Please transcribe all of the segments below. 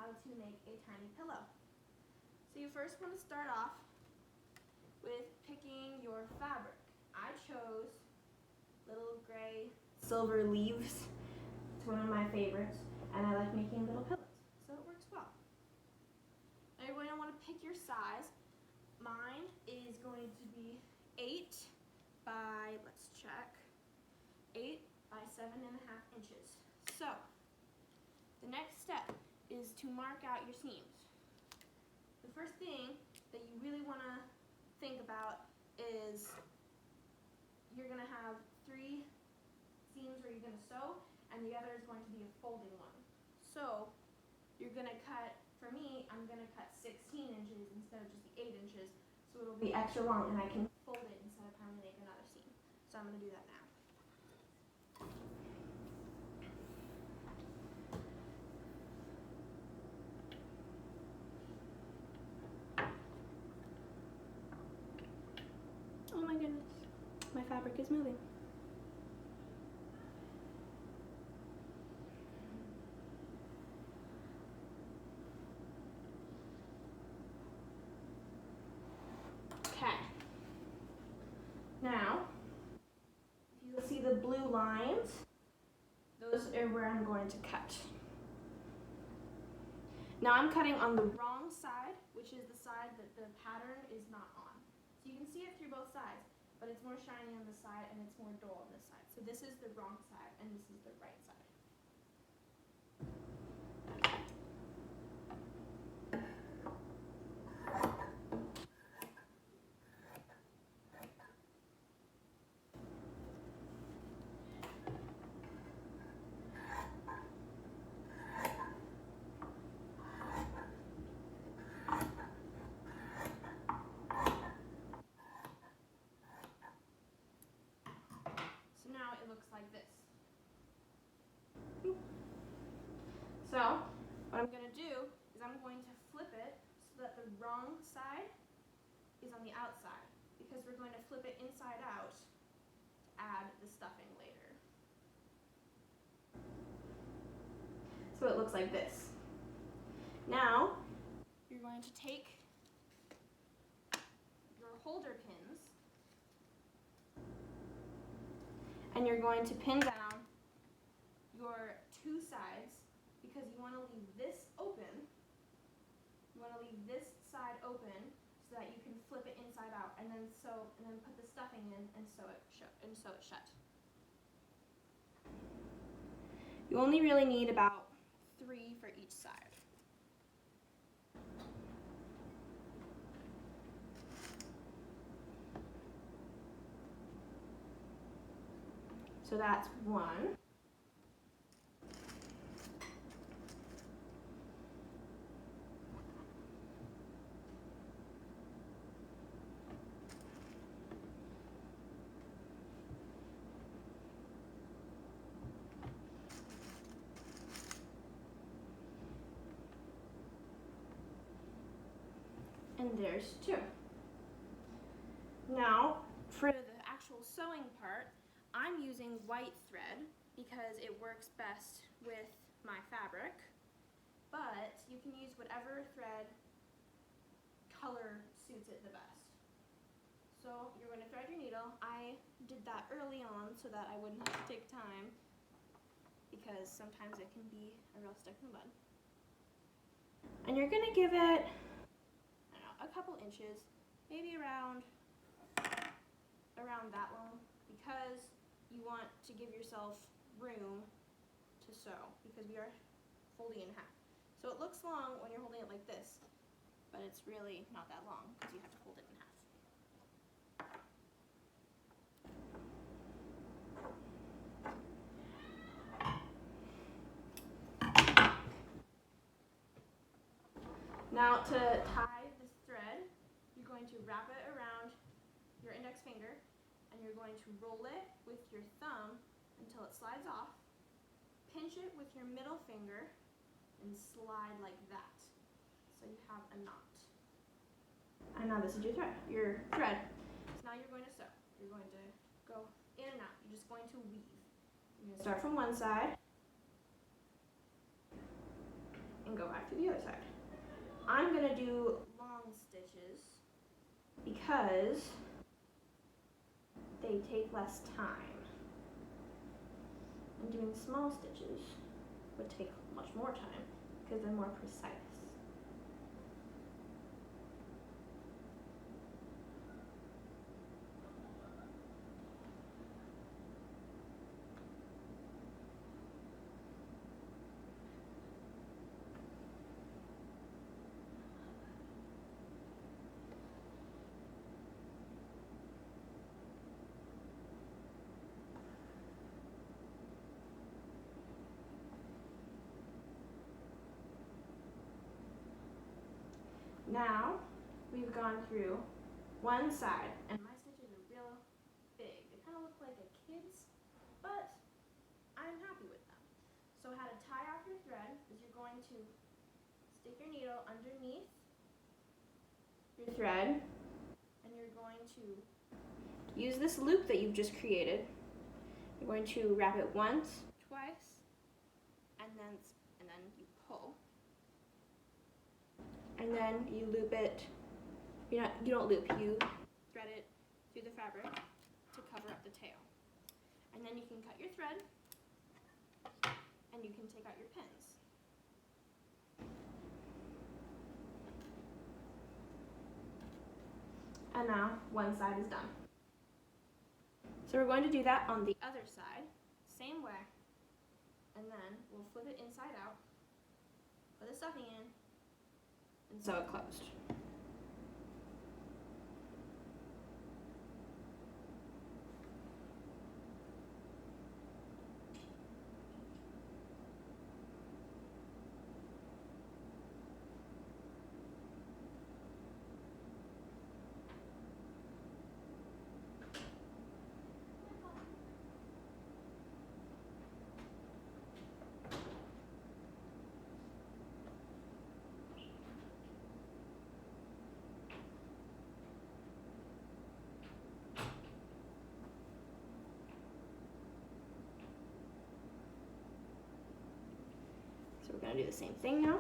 how to make a tiny pillow. So you first want to start off with picking your fabric. I chose little gray silver leaves. It's one of my favorites, and I like making little pillows, so it works well. Now you're going to want to pick your size. Mine is going to be 8 by, let's check, 8 by 7.5 inches. So the next step is to mark out your seams. The first thing that you really want to think about is you're going to have 3 seams where you're going to sew, and the other is going to be a folding one. So you're going to cut, for me, I'm going to cut 16 inches instead of just the 8 inches, so it'll be extra long and I can fold it instead of having to make another seam. So I'm going to do that now. Oh my goodness, my fabric is moving. Okay. Now, if you'll see the blue lines, those are where I'm going to cut. Now I'm cutting on the wrong side, which is the side that the pattern is not on. So you can see it through both sides, but it's more shiny on this side and it's more dull on this side. So this is the wrong side and this is the right side. So now it looks like this. So what I'm going to do is I'm going to flip it so that the wrong side is on the outside, because we're going to flip it inside out to add the stuffing later. So it looks like this. Now you're going to take your holder pins and you're going to pin down your 2 sides, because you want to leave this open. You want to leave this side open so that you can flip it inside out, and then put the stuffing in and sew it shut. You only really need about 3 for each side. So that's 1. And there's 2. Now, for the actual sewing part, I'm using white thread because it works best with my fabric, but you can use whatever thread color suits it the best. So you're going to thread your needle. I did that early on so that I wouldn't have to take time, because sometimes it can be a real stick in the mud. And you're going to give it, I don't know, a couple inches, maybe around that long, because you want to give yourself room to sew, because we are folding in half. So it looks long when you're holding it like this, but it's really not that long because you have to fold it in half. Now to tie this thread, you're going to wrap it around your index finger, and you're going to roll it with your thumb until it slides off, pinch it with your middle finger, and slide like that, so you have a knot. And now this is your thread. So now you're going to sew. You're going to go in and out. You're just going to weave. You're going to start from one side, and go back to the other side. I'm gonna do long stitches because they take less time. And doing small stitches would take much more time because they're more precise. Now we've gone through one side, and my stitches are real big. They kind of look like a kid's, but I'm happy with them. So how to tie off your thread is you're going to stick your needle underneath your thread, and you're going to use this loop that you've just created. You're going to wrap it once, twice, and then you pull. And then you loop it, you don't loop, you thread it through the fabric to cover up the tail. And then you can cut your thread, and you can take out your pins. And now one side is done. So we're going to do that on the other side, same way. And then we'll flip it inside out, put the stuffing in, and sew it closed. So we're going to do the same thing now.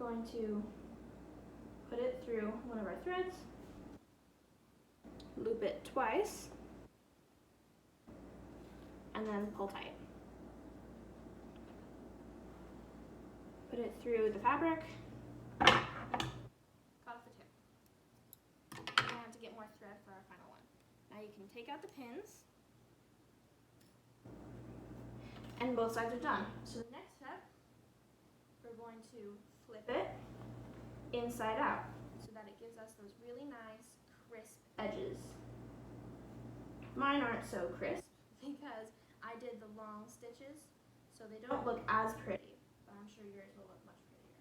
We're going to put it through one of our threads, loop it twice, and then pull tight. Put it through the fabric, cut off the tip. We're going to have to get more thread for our final one. Now you can take out the pins, and both sides are done. So the next step, we're going to flip it inside out so that it gives us those really nice crisp edges. Mine aren't so crisp because I did the long stitches, so they don't look as pretty, but I'm sure yours will look much prettier.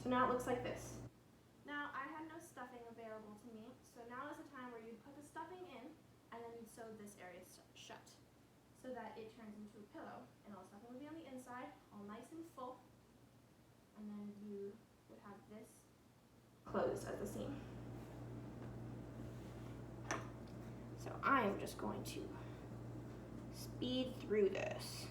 So now it looks like this. Now I had no stuffing available to me, so now is the time where you'd put the stuffing in and then you'd sew this area shut, so that it turns into a pillow, and all the stuffing would be on the inside, all nice and full, and then you would have this closed at the seam. So I am just going to speed through this.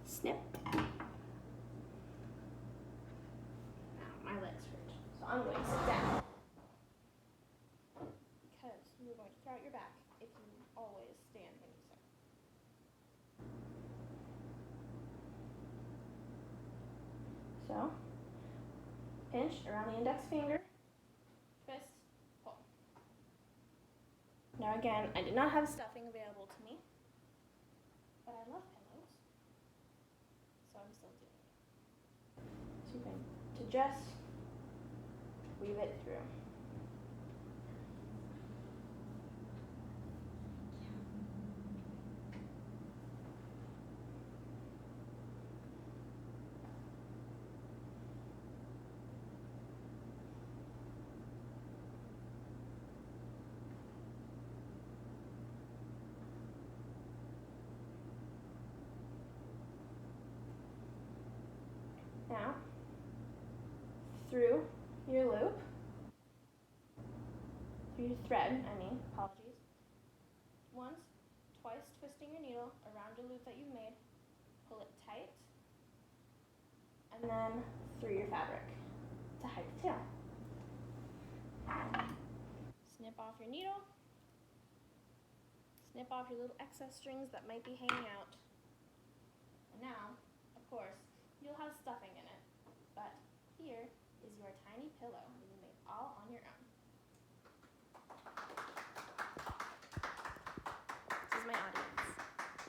Snip. Now my legs hurt, so I'm going to sit down because you're going to throw out your back if you always stand when you sew. So, pinch around the index finger, twist, pull. Now again, I did not have stuffing available to me, but I love pillows, so I'm still doing it. So you're going to just weave it through. through your loop, through your thread, apologies. Once, twice twisting your needle around your loop that you've made, pull it tight, and then through your fabric to hide the tail. Snip off your needle, snip off your little excess strings that might be hanging out. And now, of course, you'll have stuffing in it, but here is your tiny pillow.